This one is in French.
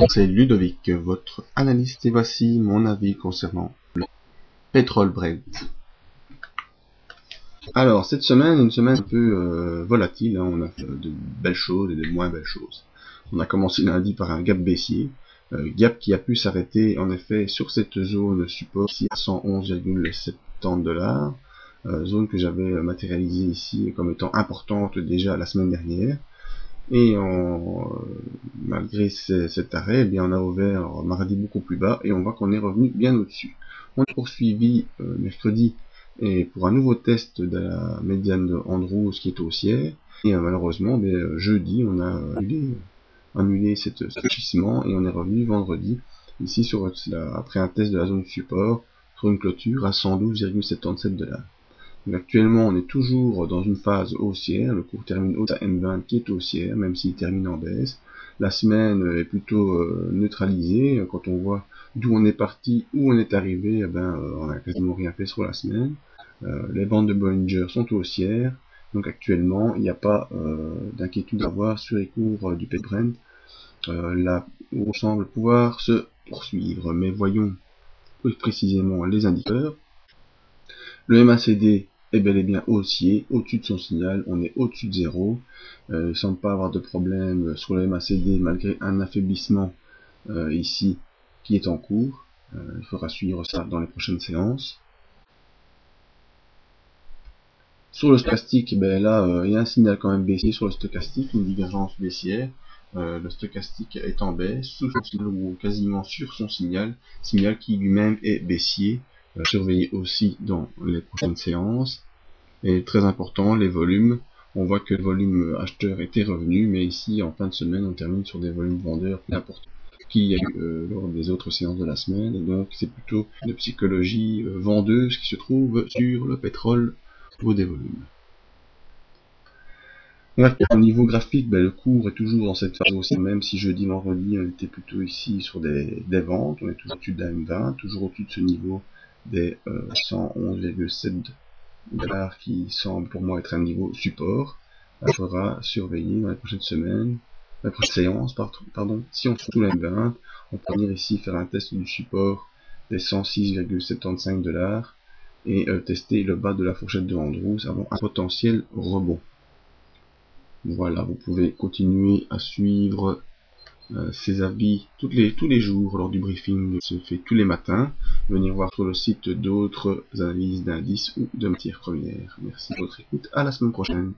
C'est Ludovic, votre analyste, et voici mon avis concernant le pétrole Brent. Alors, cette semaine, une semaine un peu volatile, hein. On a fait de belles choses et de moins belles choses. On a commencé lundi par un gap baissier, gap qui a pu s'arrêter en effet sur cette zone support ici à 111,70 $, zone que j'avais matérialisée ici comme étant importante déjà la semaine dernière. Et malgré cet arrêt, eh bien, on a ouvert mardi beaucoup plus bas et on voit qu'on est revenu bien au-dessus. On a poursuivi mercredi et pour un nouveau test de la médiane de Andrews qui est haussière. Et malheureusement, jeudi, on a annulé cet franchissement et on est revenu vendredi ici après un test de la zone support sur une clôture à 112,77 $. Donc actuellement, on est toujours dans une phase haussière. Le cours termine haut à M20 qui est haussière, même s'il termine en baisse. La semaine est plutôt neutralisée. Quand on voit d'où on est parti, où on est arrivé, on n'a quasiment rien fait sur la semaine. Les bandes de Bollinger sont haussières. Donc actuellement, il n'y a pas d'inquiétude à avoir sur les cours du Brent. Là, on semble pouvoir se poursuivre. Mais voyons plus précisément les indicateurs. Le MACD est bel et bien haussier, au-dessus de son signal, on est au-dessus de 0. Il ne semble pas avoir de problème sur le MACD malgré un affaiblissement ici qui est en cours. Il faudra suivre ça dans les prochaines séances. Sur le stochastique, là, il y a un signal quand même baissier sur le stochastique, une divergence baissière. Le stochastique est en baisse, sous son signal ou quasiment sur son signal qui lui-même est baissier. Surveiller aussi dans les prochaines séances. Et très important, les volumes. On voit que le volume acheteur était revenu, mais ici en fin de semaine on termine sur des volumes vendeurs plus importants qu'il y a eu lors des autres séances de la semaine. Et donc c'est plutôt une psychologie vendeuse qui se trouve sur le pétrole au niveau des volumes. Au niveau graphique, le cours est toujours dans cette phase aussi, même si jeudi, vendredi, on était plutôt ici sur des ventes. On est toujours au-dessus de la M20, toujours au-dessus de ce niveau des 111,7 $ qui semble pour moi être un niveau support. Il faudra surveiller dans les prochaines semaines, la prochaine séance, pardon. Si on trouve la M20, on peut venir ici faire un test du support des 106,75 $ et tester le bas de la fourchette de Andrews avant un potentiel rebond. Voilà, vous pouvez continuer à suivre ces avis tous les jours lors du briefing se fait tous les matins. Venir voir sur le site d'autres analyses d'indices ou de matières premières. Merci de votre écoute, à la semaine prochaine.